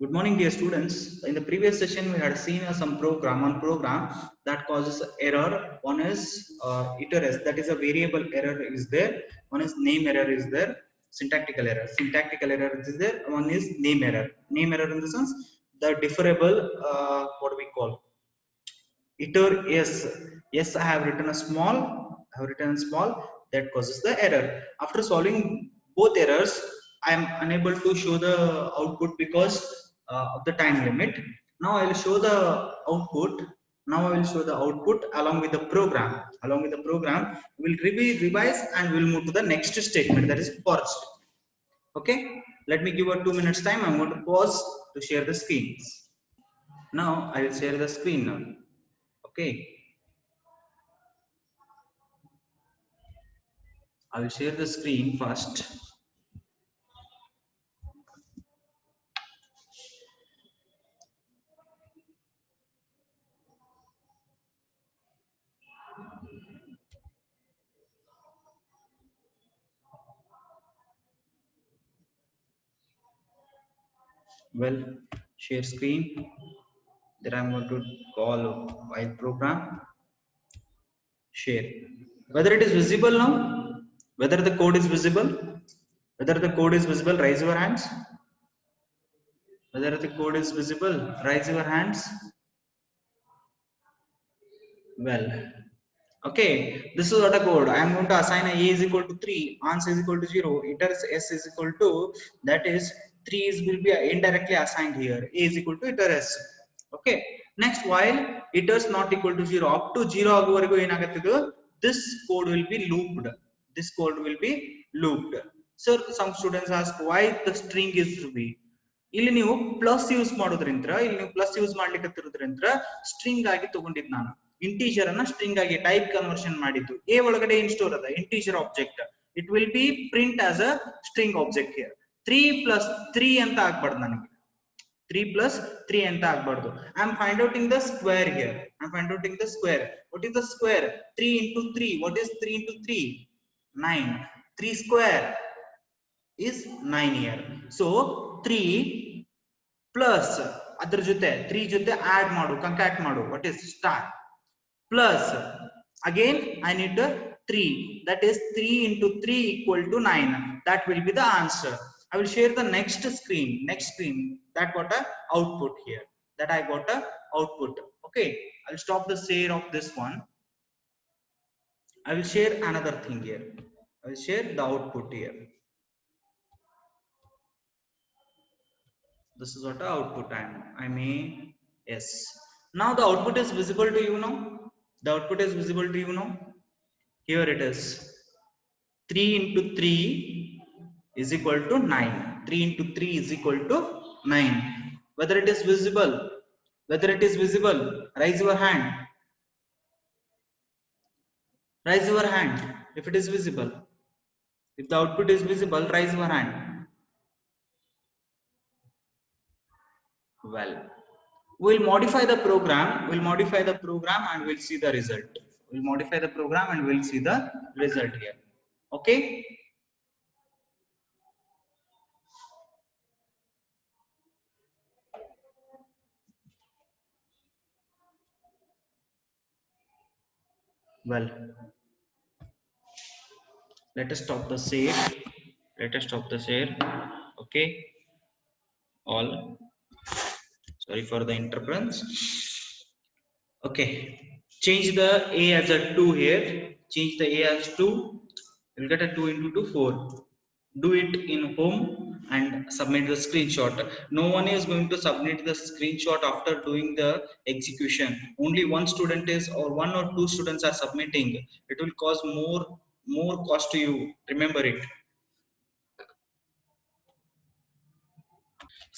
Good morning, dear students. In the previous session, we had seen some program that causes error. One is iterers, that is a variable error is there. One is name error is there. Syntactical error. Syntactical error is there. One is name error. Name error in the sense the differable. What do we call iter? Yes. I have written a small. I have written a small that causes the error. After solving both errors, I am unable to show the output because of the time limit. Now I will show the output. Now I will show the output along with the program. Along with the program, we will revise and we will move to the next statement, that is for statement. Okay. Let me give a 2 minutes time. I'm going to pause to share the screens. Now I will share the screen now. Okay. I will share the screen first. Well, share screen. Then I'm going to call while program share. Whether it is visible now, whether the code is visible, whether the code is visible, raise your hands. Whether the code is visible, raise your hands. Well, okay, this is what a code. I am going to assign a is equal to 3, ans is equal to 0, iters s is equal to, that is 3 is will be indirectly assigned here. A is equal to iter s. Okay. Next, while iters not equal to 0, up to 0 ಆಗುವವರೆಗೂ ಏನಾಗುತ್ತದೆ, this code will be looped. This code will be looped. So some students ask why the string is to be. ಇಲ್ಲಿ ನೀವು plus use ಮಾಡೋದ್ರಿಂದ, ಇಲ್ಲಿ ನೀವು plus use ಮಾಡ್ಲಿಕ್ಕೆ string ಆಗಿ ತಗೊಂಡಿದ್ದು ನಾನು ಇಂಟೀಜರ್ ಅನ್ನ ಸ್ಟ್ರಿಂಗ್ ಆಗಿ ಟೈಪ್ ಕನ್ವರ್ಷನ್ ಮಾಡಿದ್ದು. ಎ ಒಳಗಡೆ ಏನ್ ಸ್ಟೋರ್ ಅದ integer object, it will be print as a string object here. 3+3 ಅಂತ ಆಗ್ಬಾರ್ದು ನನಗೆ, 3+3 ಅಂತ ಆಗ್ಬಾರ್ದು. I am find out in the square here. I am find out in the square. What is the square? 3 into 3. What is 3 into 3? 9. 3 square is 9 here. So 3 plus ಅದರ ಜೊತೆ 3 ಜೊತೆ add ಮಾಡು, concat ಮಾಡು. What is star? Plus again I need 3, that is 3 into 3 equal to 9. That will be the answer. I will share the next screen. That got a output here. That I got a output. Okay, I'll stop the share of this one. I will share another thing here. I will share the output here. This is what the output I mean. Yes. Now the output is visible to you now. The output is visible to you now. Here it is. 3 into 3 is equal to 9. 3 into 3 is equal to 9. Whether it is visible, raise your hand. Raise your hand if it is visible. If the output is visible, raise your hand. Well, we'll modify the program. And we'll see the result. We'll modify the program and we'll see the result here. Okay. Well, let us stop the share. Okay, all, sorry for the interference. Okay, change the a as a 2 here. Change the a as 2. You'll get a 2 into 2, 4. Do it in home and submit the screenshot. No one is going to submit the screenshot after doing the execution. Only one student is, or 1 or 2 students are submitting. It will cause more cost to you. Remember it.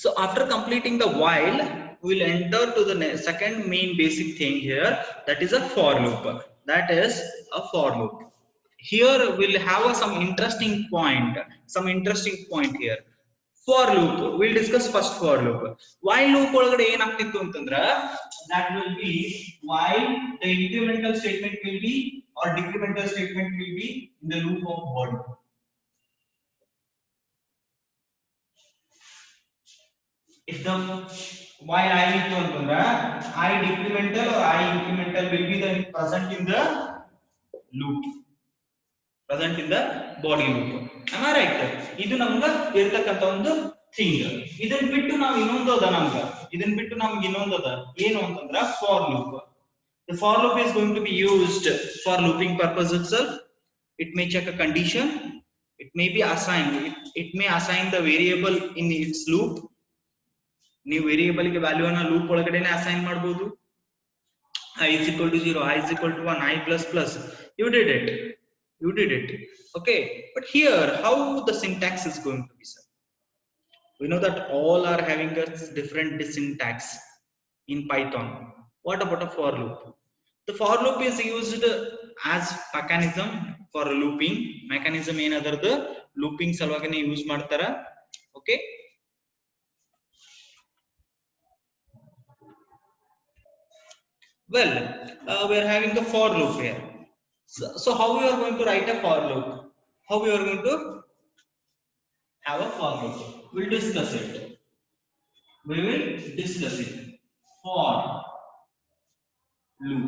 So after completing the while, we will enter to the second main basic thing here. That is a for loop. Here we'll have some interesting point here. For loop, we'll discuss first for loop. While loop ಒಳಗಡೆ ಏನಾಗ್ತಿತ್ತು ಅಂತಂದ್ರೆ, that will be while the incremental statement will be or decremental statement will be in the loop of while. if the while I ಇತ್ತು ಅಂತಂದ್ರೆ I decremental or I incremental will be the present in the loop, present in the body loop. Am I right? ಇದು ನಮ್ಗೆ ಇರತಕ್ಕಂತ ಒಂದು thing. ಇದನ್ನ ಬಿಟ್ಟು ನಾವು ಇನ್ನೊಂದು ಅದ ನಮ್ಗೆ, ಇದನ್ನ ಬಿಟ್ಟು ನಮ್ಗೆ ಇನ್ನೊಂದು ಅದ ಏನು ಅಂತಂದ್ರೆ for loop. The for loop is going to be used for looping purpose itself. It may check a condition, it may be assigned, it may assign the variable in its loop. ನೀವು variable ಗೆ value ಅನ್ನು loop ಒಳಗಡೆನೆ assign ಮಾಡಬಹುದು. I is equal to 0, I is equal to 1, I plus plus. You did it. Okay, but here how the syntax is going to be, sir? We know that all are having a different syntax in Python. What about a for loop? The for loop is used as mechanism for looping. Mechanism ಏನದರ the looping ಸಲುವಾಗನೇ use ಮಾಡ್ತಾರ. Okay, well, we are having the for loop here. So how we are going to write a for loop? How we are going to have a for loop? We'll discuss it. We will discuss it. For loop.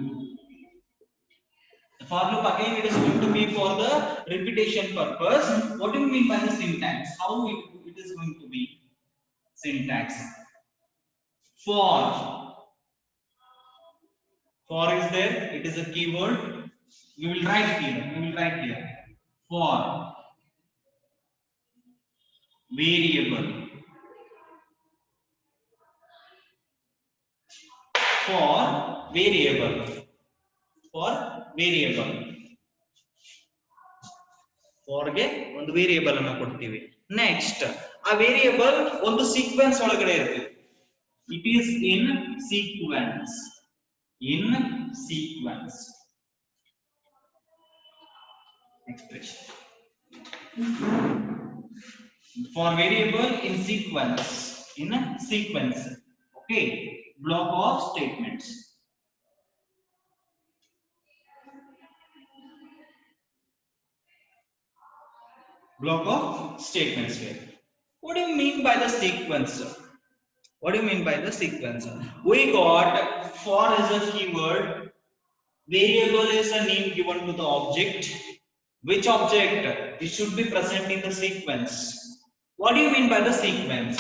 The for loop again, it is going to be for the repetition purpose. What do you mean by the syntax? How it is going to be? Syntax. For is there, it is a keyword. We will write here. For variable. For variable. For ಗೆ ಒಂದು variable ಅನ್ನು ಕೊಡ್ತೀವಿ. Next ಆ variable ಒಂದು sequence ಒಳಗಡೆ ಇರುತ್ತೆ. It is in sequence. Expression. For variable in sequence. Okay, block of statements. Here. What do you mean by the sequence? We got for is a keyword, variable is a name given to the object. Which object? It should be present in the sequence. What do you mean by the sequence?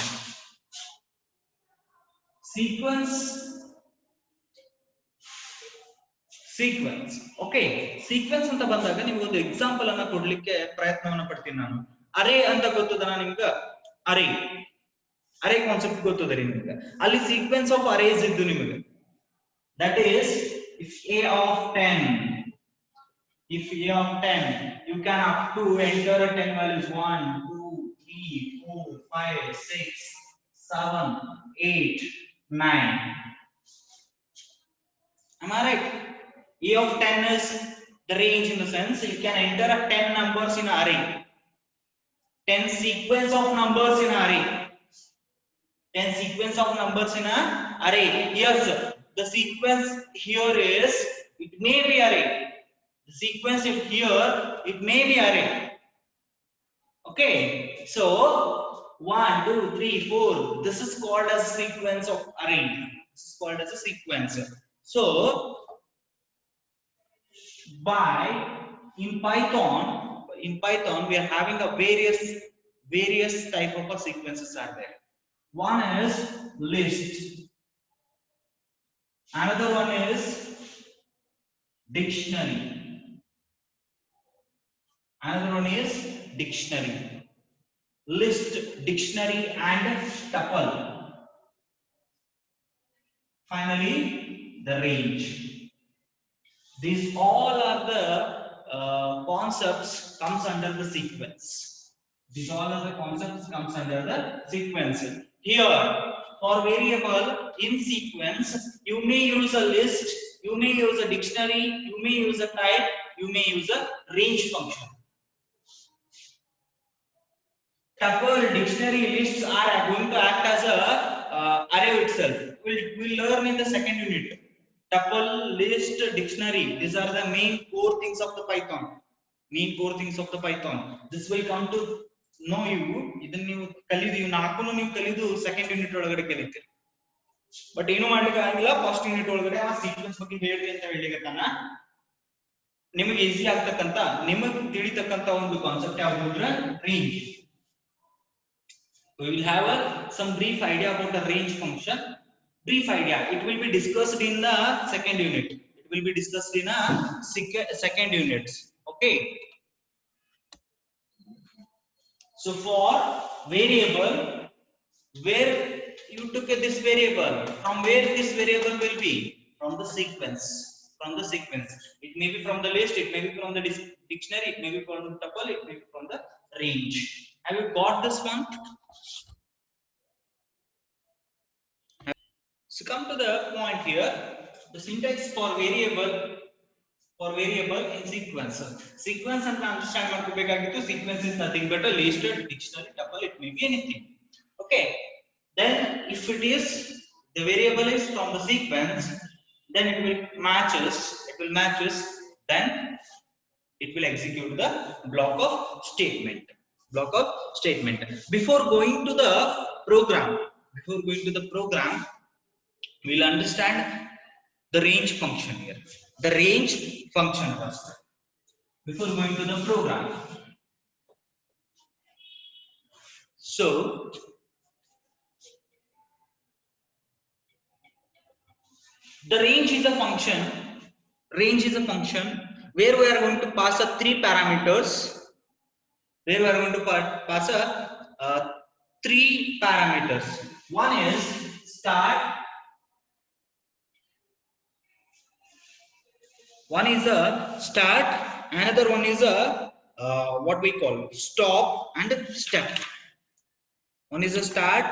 Okay, sequence ಅಂತ ಬಂದಾಗ ನಿಮಗೆ ಒಂದು example ಅನ್ನು ಕೊಡ್ಲಿಕ್ಕೆ ಪ್ರಯತ್ನವನ್ನ ಪಡ್ತೀನಿ ನಾನು. ಅರೇ ಅಂತ ಗೊತ್ತದನ ನಿಮಗೆ? ಅರೇ ಕಾನ್ಸೆಪ್ಟ್ ಗೊತ್ತದರಿ ನಿಮಗೆ? ಅಲ್ಲಿ ಸೀಕ್ವೆನ್ಸ್ ಆಫ್ ಅರೇಸ್ ಇದ್ದು ನಿಮಗೆ. That is, if a of 10, you can up to enter 10 values 1, 2, 3, 4, 5, 6, 7, 8, 9. Am I right? A of 10 is the range in the sense you can enter 10 numbers in an array. 10 sequence of numbers in an array. Yes, the sequence here is, it may be array. The sequence here, it may be array. Okay, so 1, 2, 3, 4. This is called as sequence of array. So, in Python, we are having a various type of sequences are there. One is list. Another one is dictionary. List, dictionary, and tuple. Finally, the range. These all are the concepts comes under the sequence. Here, for variable in sequence, you may use a list, you may use a dictionary, you may use a type, you may use a range function. Tuple, dictionary, lists are going to act as a array itself. We'll learn in the second unit. Tuple, list, dictionary, these are the main core things of the Python. This will come to no ಇವು ಇದನ್ನ ನೀವು ಕಲಿದು ಇವು ನಾಲ್ಕು ನೀವು ಕಲಿದು second unit ಒಳಗಡೆ ಕಲಿತೀರಿ. But ಏನು ಮಾಡ್ಲಿಕ್ಕೆ ಆಗಿಲ್ಲ, ಫಸ್ಟ್ ಯೂನಿಟ್ ಒಳಗಡೆ ಆ ಸೀಕ್ವೆನ್ಸ್ ಬಗ್ಗೆ ಹೇಳ್ರಿ ಅಂತ ಹೇಳಿಕತ್ತಾನ. ನಿಮಗೆ ಈಸಿ ಆಗ್ತಕ್ಕಂತ ನಿಮಗೆ ತಿಳಿತಕ್ಕಂತ ಒಂದು ಕಾನ್ಸೆಪ್ಟ್ ಯಾವುದು ಅಂದ್ರೆ range. We will have some brief idea about the range function. Brief idea. It will be discussed in the second unit. It will be discussed in a second unit. Okay. So for variable, where you took this variable, from where this variable will be? From the sequence. From the sequence. It may be from the list, it may be from the dictionary, it may be from the tuple, it may be from the range. Have you got this one? So come to the point here. The syntax for variable in sequence. Sequence and understand ಮಾಡ್ಕೋಬೇಕಾಗಿತ್ತು. Sequence is nothing but a list, dictionary, tuple, it may be anything. Okay. Then if it is the variable is from the sequence, then it will matches. Then it will execute the block of statement. Before going to the program, we'll understand the range function here. The range function first. Before going to the program. So the range is a function. Where we are going to pass a three parameters. Three parameters. One is start. One is a start. Another one is a what we call stop and step. One is a start.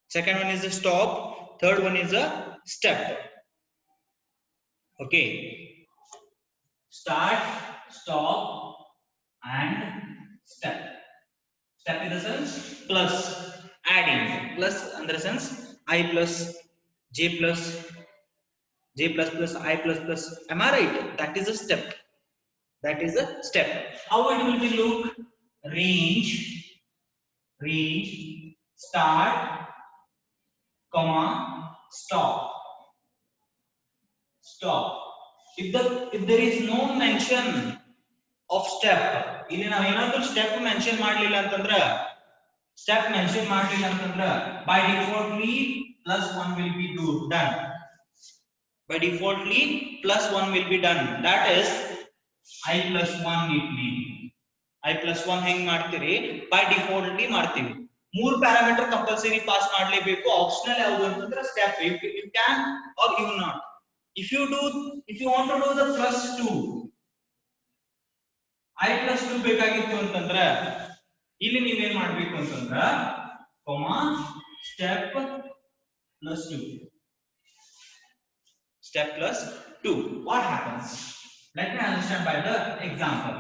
Second one is a stop. Third one is a step. Okay. Start, stop, and step. Step in the sense plus, adding. Plus in the sense I plus, j plus, I plus. Am I right? That is a step. How it will be look? Range, start, comma, stop. If there is no mention of step, ಇಲ್ಲಿ ನಾವು ಏನಾದರೂ step mention ಮಾಡಲಿಲ್ಲ ಅಂತಂದ್ರೆ by defaultly plus 1 will be done. That is I plus 1 neatly. I plus 1 ಹೆಂಗ್ ಮಾಡ್ತೀರಿ? By defaultly ಮಾಡ್ತೀವಿ. ಮೂರು parameter compulsory pass ಮಾಡಲೇಬೇಕು. ಆಪ್ಷನಲ್ ಯಾವುದು ಅಂತಂದ್ರೆ step. You can or you not. If you want to do the plus 2, I plus 2 ಬೇಕಾಗಿತ್ತು ಅಂತಂದ್ರೆ ಇಲ್ಲಿ ನೀವು ಏನು ಮಾಡಬೇಕು ಅಂತಂದ್ರೆ comma step plus 2. What happens? Let me understand by the example.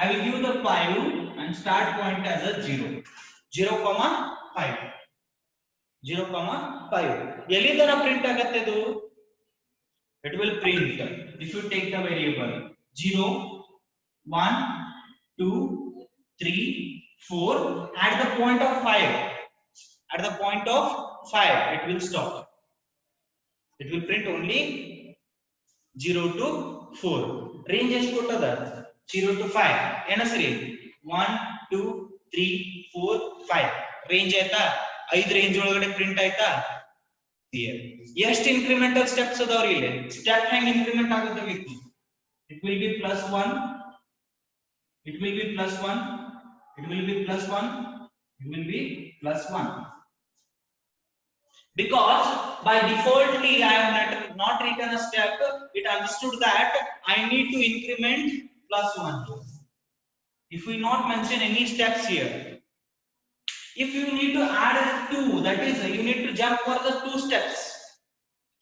I will give the 5 and start point as a 0,5. ಎಲ್ಲಿಂದ print ಆಗುತ್ತೆ ಇದು? It will print if you take the variable 0, 1, 2, 3, 4 at the point of 5. It will stop. It will print only 0 to 4. Range ಎಷ್ಟು ಕೊಟ್ಟದ? 0 to 5. ಏನಸರಿ? 1, 2, 3, 4, 5. Range ಆಯ್ತಾ? 5 range ಒಳಗಡೆ print ಆಯ್ತಾ? ಎಷ್ಟು incremental steps ಅದಾವ್ರಿ ಇಲ್ಲಿ? ಸ್ಟೆಪ್ ಹೆಂಗ್ ಇನ್ಕ್ರಿಮೆಂಟ್ ಆಗುತ್ತೆ ಬೇಕು? It will be plus 1. It will be plus 1. Because by defaultly I have not written a step. It understood that I need to increment plus 1. If we not mention any steps here, if you need to add 2, that is you need to jump for the 2 steps.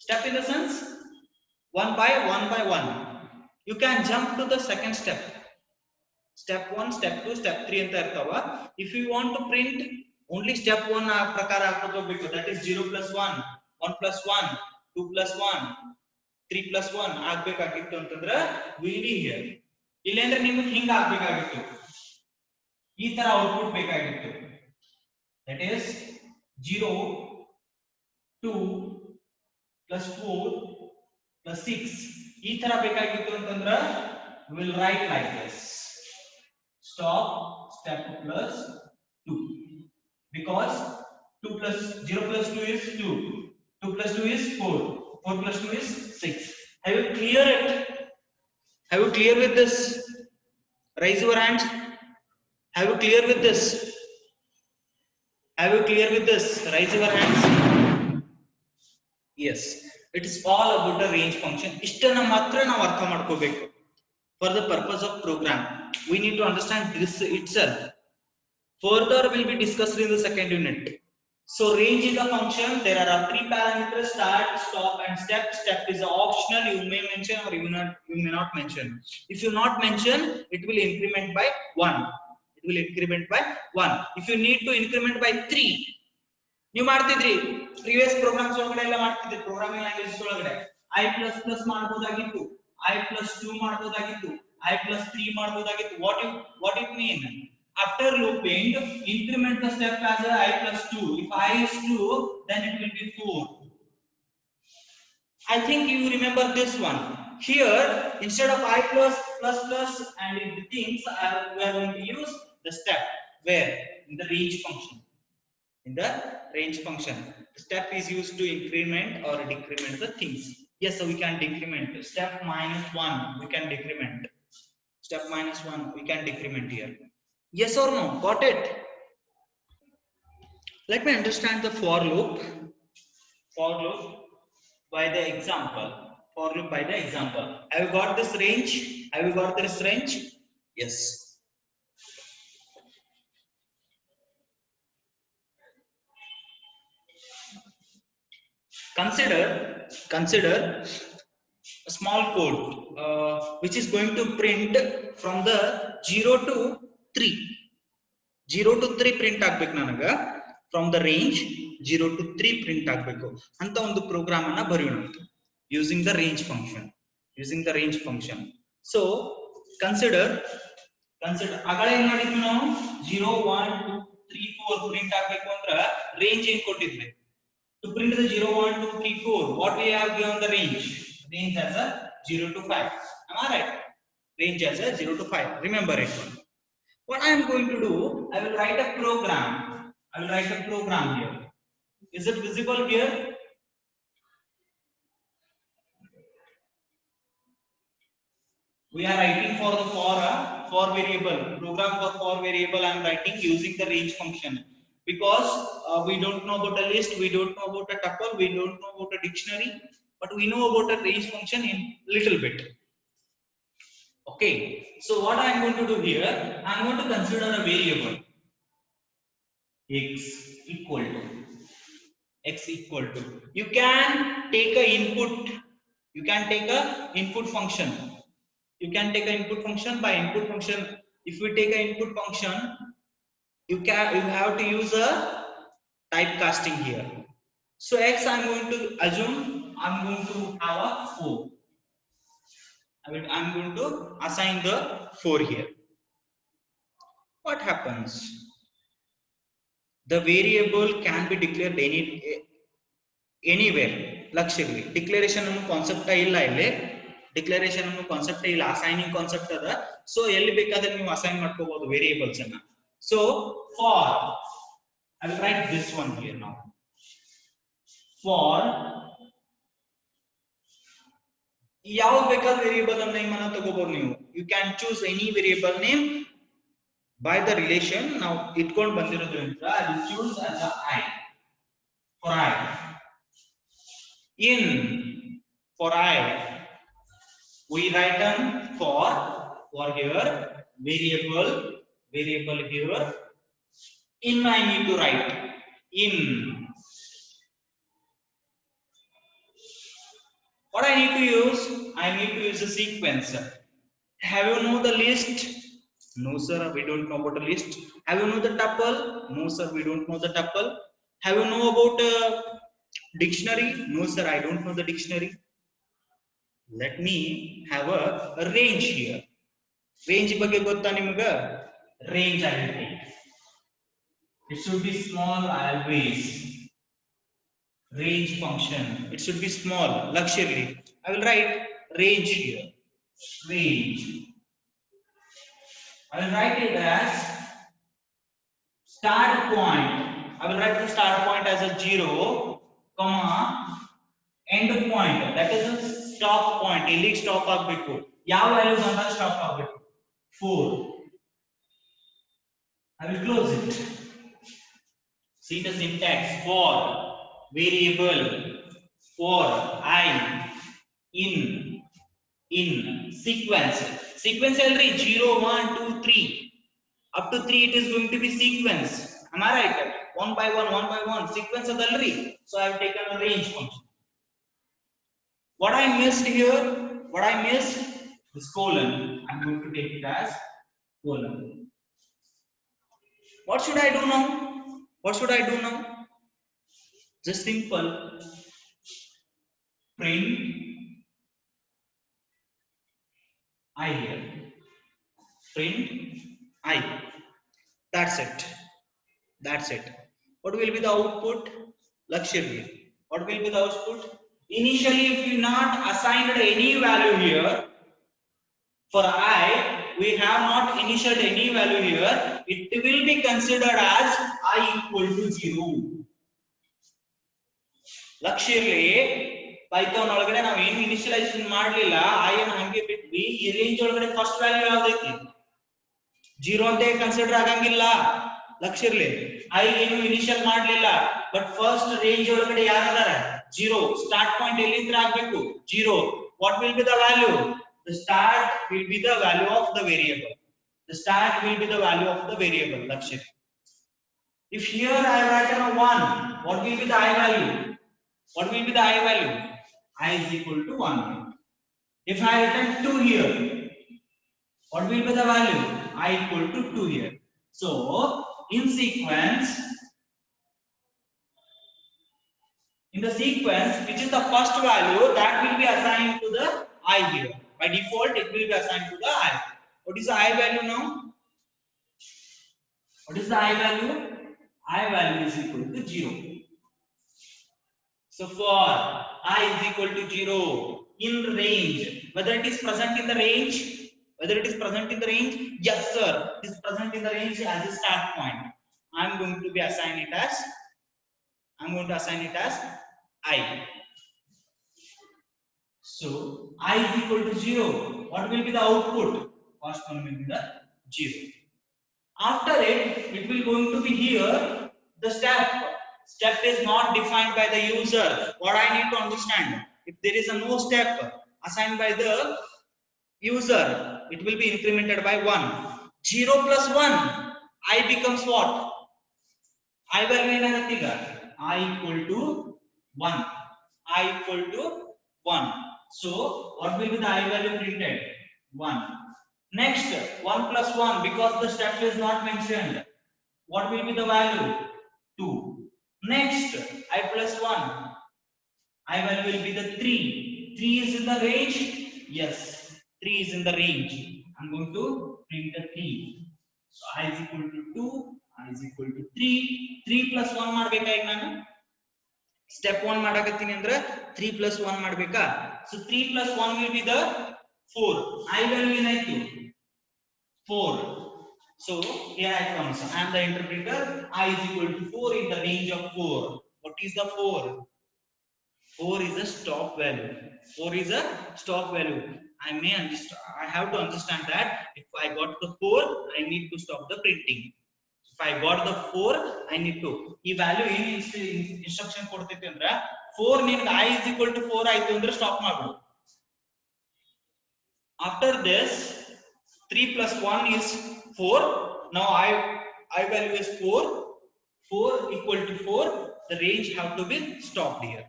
Step in the sense 1 by 1. You can jump to the second step. Step 1, step 2, step 3 ಅಂತ ಇರ್ತಾವ. If you want to print only step 1 ಪ್ರಕಾರ ಹಾಕೋತ ಹೋಗಬೇಕು. That is 0 plus 1, 1 plus 1, 2 plus 1, 3 plus 1 ಆಗಬೇಕಾಗಿತ್ತು ಅಂತಂದ್ರೆ will be here. ಇಲ್ಲ ಅಂದ್ರೆ ನಿಮಗೆ ಹಿಂಗ ಆಗಬೇಕಾಗಿತ್ತು. ಈ ತರ ಔಟ್ಪುಟ್ ಬೇಕಾಗಿತ್ತು. ದಟ್ ಈಸ್ 0 2 plus 4 plus 6 ಈ ತರ ಬೇಕಾಗಿತ್ತು ಅಂತಂದ್ರೆ we will write like this: stop step plus 2, because 2 plus 0 plus 2 is 2, 2 plus 2 is 4, 4 plus 2 is 6. Have you clear it? Have you clear with this? Raise your hands. Have you clear with this? Have you clear with this? Raise your hands. Yes, it is all about the range function. Ishtana matra ನಾವು ಅರ್ಥ ಮಾಡ್ಕೋಬೇಕು. For the purpose of program, we need to understand this itself. Further will be discussed in the second unit. So range is a function. There are 3 parameters: start, stop, and step. Step is optional. You may mention or you may not mention. If you not mention, it will increment by 1. It will increment by 1. If you need to increment by 3, ನೀವು ಮಾಡ್ತಿದ್ರಿ previous programmes ಒಳಗಡೆ ಎಲ್ಲ ಮಾಡ್ತಿದ್ರಿ, programming languages ಒಳಗಡೆ i++ ಮಾಡಬಹುದಾಗಿತ್ತು, i+2 ಮಾಡಬಹುದಾಗಿತ್ತು, i+3 ಮಾಡಬಹುದಾಗಿತ್ತು. what it mean? After looping, increment the step as a i+2. If I is 2, then it will be 4. I think you remember this one. Here, instead of i++, and in the things, we are going to use the step. Where? In the range function. In the range function, the step is used to increment or decrement the things. Yes, so we can decrement. Step -1, we can decrement. Step -1, we can decrement here. Yes or no? Got it? Let me understand the for loop. For loop by the example. For loop by the example. Have you got this range? Have you got this range? Yes. Consider a small code which is going to print from the 0 to 3. 0 to 3 print ಆಗಬೇಕು ನನಗೆ. From the range 0 to 3 print ಆಗಬೇಕು ಅಂತ ಒಂದು program ಅನ್ನು ಬರೆಯೋಣ using the range function. So consider ಆಗಲೇ ಏನು ಮಾಡಿದ್ವಿ ನಾವು? 0 1 2 3 4 ಪ್ರಿಂಟ್ ಆಗಬೇಕು ಅಂದ್ರೆ ರೇಂಜ್ ಏನು ಕೊಟ್ಟಿದ್ವಿ? To print the 0 1 2 3 4, what we have given the range? Range as a 0 to 5. Am I right? Range as a 0 to 5. Remember it. What I am going to do, I will write a program. Here. Is it visible here? We are writing for the for variable. Program for variable I am writing using the range function. Because we don't know about a list, we don't know about a tuple, we don't know about a dictionary, but we know about a range function in little bit. Okay, so what I am going to do here, I am going to consider a variable x equal to. You can take a input. Input function. You can take an input function. By input function, if we take an input function, you have to use a typecasting here. So x I am going to assume I am going to have a 4. I am going to assign the 4 here. What happens? The variable can be declared anywhere. ಲಕ್ಷ್ಯವಿರಲಿ, declaration ಅನ್ನೋ concept ಇಲ್ಲ ಇಲ್ಲಿ. Declaration ಅನ್ನೋ concept ಇಲ್ಲ, assigning concept ಅದ. So ಎಲ್ಲಿ ಬೇಕಾದ್ರೆ ನೀವು ಅಸೈನ್ ಮಾಡ್ಕೋಬಹುದು ವೇರಿಯೇಬಲ್ಸ್ ಅನ್ನ. So for, I will write this one here now. For ಯಾವ ಬೇಕಾದ ವೇರಿಯೇಬಲ್ ನೇಮ್ ಅನ್ನು ತಗೋಬಹುದು ನೀವು. You can choose any variable name by the relation ನಾವು ಇಟ್ಕೊಂಡು ಬಂದಿರೋದ್ರಿಂದ I will choose as a I. For I. In for I, we write an for here variable here. In I need to write in. What I need to use? I need to use a sequence. Have you know the list? No sir, we don't know about the list. Have you know the tuple? No sir, we don't know the tuple. Have you know about dictionary? No sir, I don't know the dictionary. Let me have a range here. Range ಬಗ್ಗೆ ಗೊತ್ತಾ ನಿಮಗೆ? Range ಆಗಿರುತ್ತೆ. It should be small always. Range function. It should be small. Luxury. I will write range here. Range. I will write it as start point. I will write the start point as a 0, comma, end point. That is a stop point. ಇಲ್ಲಿ stop ಆಗಬೇಕು. ಯಾವ value ಬಂದಾಗ stop ಆಗಬೇಕು? 4. I will close it. See the syntax. For variable, for I, in sequence. Sequence already 0, 1, 2, 3. Up to 3 it is going to be sequence. Am I right? One by one sequence of already. So I have taken a range function. What I missed here? What I missed? This colon. I'm going to take it as colon. What should I do now? What should I do now? Just simple. Print I here. Print I. That's it. That's it. What will be the output? Luxury. What will be the output? Initially, if you not assigned any value here, for I, we have not initialized any value here, it will be considered as I equal to 0. Luxury, Python ಒಳಗಡೆ ನಾವು ಏನು initialisation ಮಾಡಲಿಲ್ಲ I ಅನ್ನು ಹಂಗೆ ಬಿಟ್ವಿ ಈ range ಒಳಗಡೆ first value ಯಾವ್ದೈತಿ 0 ಅಂತ ಕನ್ಸಿಡರ್ ಆಗಂಗಿಲ್ಲ ಲಕ್ಷಿರ್ಲಿ I ಏನು ಇನಿಷಿಯಲ್ ಮಾಡಲಿಲ್ಲ ಬಟ್ ಫಸ್ಟ್ ರೇಂಜ್ ಒಳಗಡೆ ಯಾರು ಅದಾರ 0 ಸ್ಟಾರ್ಟ್ ಪಾಯಿಂಟ್ ಎಲ್ಲಿಂದ ಆಗಬೇಕು 0 what will be the value the start will be the value of the variable the start will be the value of the variable lakshya if here I write a 1 what will be the I value what will be the I value I is equal to 1 if I write 2 here what will be the value I equal to 2 here so in sequence in the sequence which is the first value that will be assigned to the I here by default it will be assigned to the I what is the I value now what is the I value I value is equal to 0 so for I is equal to 0 in range whether it is present in the range whether it is present in the range yes sir it is present in the range as a start point I am going to be assign it as I'm going to assign it as I. So I is equal to 0. What will be the output? First one will be the 0. After it, it will going to be here. The step. Step is not defined by the user. What I need to understand. If there is a no step assigned by the user, it will be incremented by 1. 0 plus 1. I becomes what? I value in a figure. I equal to 1. I equal to 1. So, what will be the I value printed? 1. Next, 1 plus 1 because the step is not mentioned. What will be the value? 2. Next, I plus 1. I value will be the 3. 3 is in the range? Yes, 3 is in the range. I'm going to print the 3. So, I is equal to 2. I is equal to 3. 3 plus 1 ಮಾಡಬೇಕಾ ಈಗ ನಾನು step 1 ಮಾಡಕತ್ತೀನಿ ಅಂದ್ರೆ 3 plus 1 ಮಾಡಬೇಕಾ so 3 plus 1 will be the 4 I value ಏನಾಯ್ತು 4 so here I comes I am the interpreter I is equal to 4 in the range of 4 what is the 4 4 is a stop value 4 is a stop value I may understand I have to understand that if I got the 4 I need to stop the printing if I got the 4 I need to ಈ value ಏನು instruction ಕೊಡ್ತೈತಿ ಅಂದ್ರೆ 4 ನಿನಗೆ I is equal to 4 ಆಯ್ತು ಅಂದ್ರೆ stop ಮಾಡ್ಬಿಡು after this 3 plus 1 is 4 now I value is 4 equal to 4 the range have to be stopped here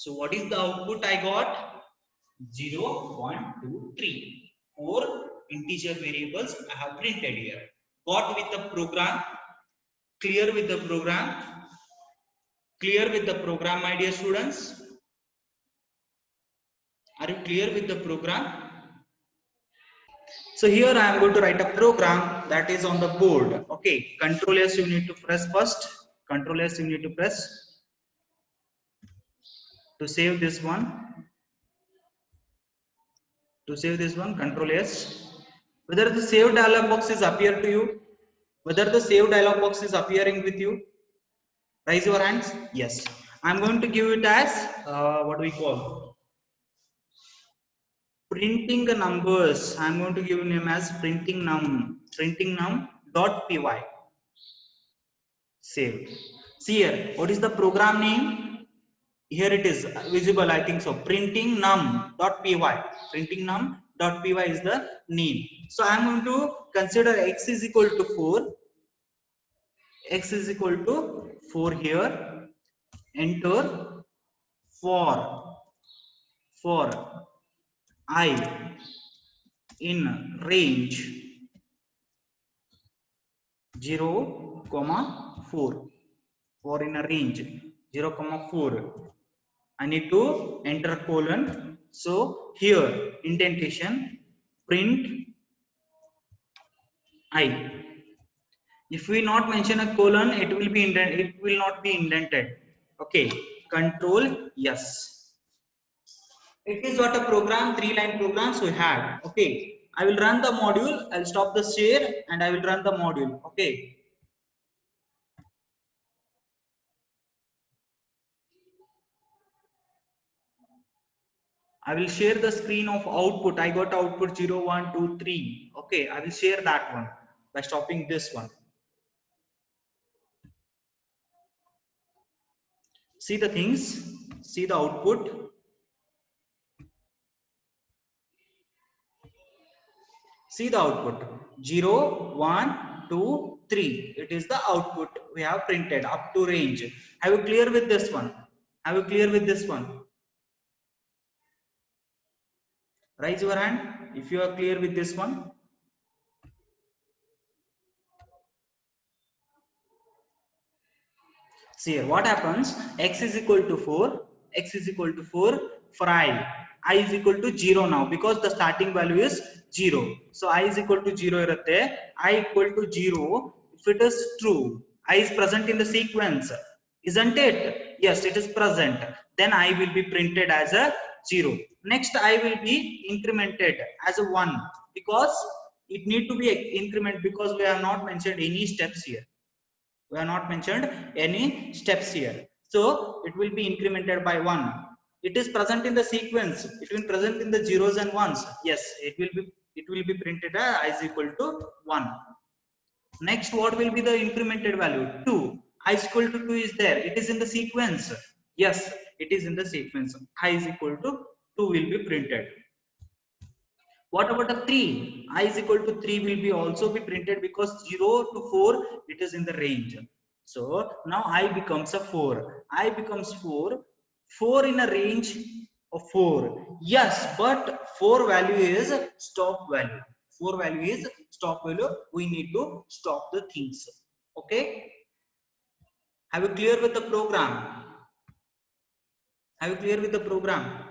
so what is the output I got 0 1 2 3 4 integer variables I have printed here got with the program clear with the program clear with the program my dear students are you clear with the program So here I am going to write a program that is on the board. Okay, Control S you need to press first. Control S you need to press to save this one. To save this one, Control S. Whether the save dialog box is appear to you, whether the save dialog box is appearing with you, raise your hands. Yes, I'm going to give it as what do we call printing the numbers. I'm going to give name as printing num dot py. Save. See here, what is the program name? Here it is visible, I think so. Printing num.py. Printing num.py is the name. So I am going to consider x is equal to 4. X is equal to 4 here. Enter for I in range 0, 4. For in a range 0, 4. I need to enter colon. So here indentation print I. If we not mention a colon, it will be indented. It will not be indented. Okay. Control yes. It is what a program, 3-line programs we had. Okay. I will run the module. I'll stop the share and I will run the module. Okay. I will share the screen of output. I got output 0, 1, 2, 3. Okay, I will share that one by stopping this one. See the things, see the output. See the output 0, 1, 2, 3. It is the output we have printed up to range. Have you clear with this one? Have you clear with this one? Raise your hand if you are clear with this one. See here what happens, x is equal to 4, x is equal to 4 for I is equal to 0 now because the starting value is 0. So I is equal to 0 irutte, I equal to 0 if it is true, I is present in the sequence, isn't it? Yes, it is present. Then I will be printed as a 0. Next I will be incremented as a 1 because it need to be increment because we have not mentioned any steps here. We have not mentioned any steps here. So it will be incremented by 1. It is present in the sequence. It will be present in the zeros and ones. Yes, it will be printed as I is equal to 1. Next, what will be the incremented value? 2. I is equal to 2 is there. It is in the sequence. Yes, it is in the sequence. I is equal to 2 will be printed. What about the 3? I is equal to 3 will be also be printed because 0 to 4 it is in the range. So now I becomes a 4. I becomes 4. 4 in a range of 4. Yes, but 4 value is stop value. 4 value is stop value. We need to stop the things. Okay. Have you clear with the program? Have you clear with the program?